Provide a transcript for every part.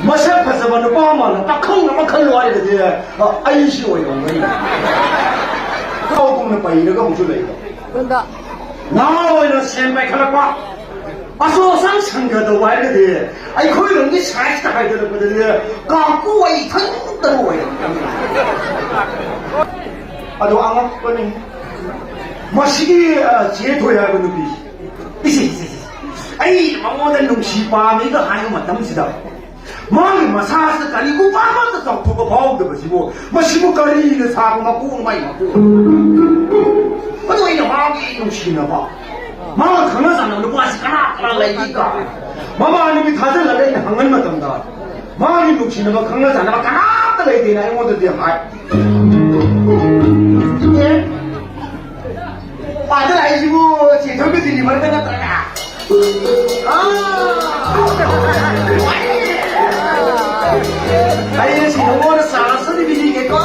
मशक फसबन पामन तखंग मखन वाले दे आई सी ओय गई तो तुमने पाइरे का मुझे लेगा बंदा ना ओय ना सेन बाय खलपा असो sang संग द वाले दे आई खोई रंगी साइज का हाइदे दे का को आई थन द ओय अदो आंगा कोनी मसिगी जे थोया ब नुबी इसी आई ममोद नुंसी पामी ग हाय मतम सिदा मांग मसास करी को पामा त चौथो को भाव द बसिबो मसिबो करी न साग मकु माई मकु अदो इ मांगी नुंसी न बा मांग खना सान न पास कना कना लाइकी का मामा नि बि थाजन लगे हंगन मतम दा मांगी नुंसी न बा खना सान बा कना त ले देना ए मोद दे हाय पादल आइसिबो चेथो के दिली मर कना तरा 아이 지금은 사서리 비리겠고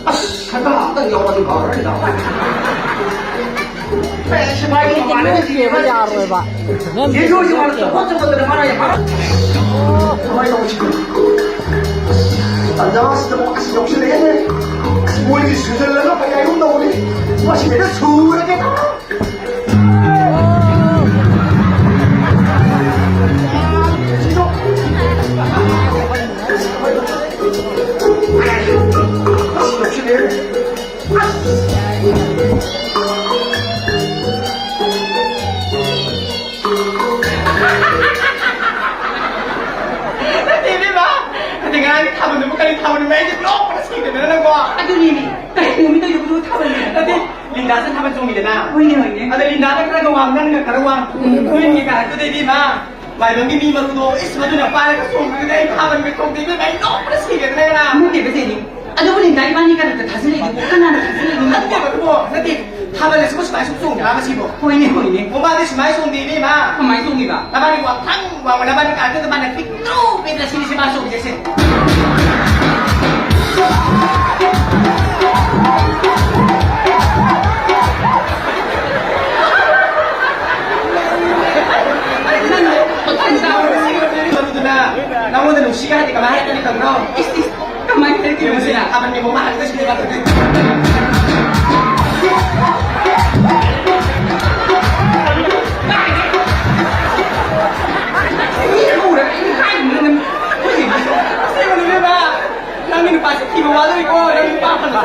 아씨 간다 영화 좀 봐라 배시마이 많은 게 야로 봐. 예조지 말은 첫 번째 것들은 말아야 봐. 가만히 너무 지금 앉아봤을 때 뭐 아씨 역시 되겠네. 뭐 이게 수절내가 봐야 이건 나오니 맛이 내가 수월하겠다. 타면 뭐까지 타면 매일 럭 시키게 되는 거. 아들님이 의미도 욕으로 타면 근데 린다스 타면 좀 이래나. 왜냐. 아들 린다스 그런 거 왕나는 거 그런 왕. 그러니까 또 되지마. 말면 미미만도 있으면 그냥 빨리 송그네 타면 그 송되면 매일 럭 시키게 되는 거나. 뭐 대비세니. 아들분이 나이 많이 가는데 다스리기 못 가나는 다스리기 못 근데 뭐 근데 타면少し많이 속송 나가 시고. 보이네. 뭐 말이 많이 송되니 마. 많이 송이가. 나만이 왕 나만이 가는데 만나 픽로 빼다 시리시 마셔 이제. 나오는 시간 하니까 많이 했다니까 그럼 가만히 이렇게 무슨 가만히 뭐 하는 것이 내가 그때 나는 왜 봐? 나는 빠지 피고 와도 있고 나는 빠져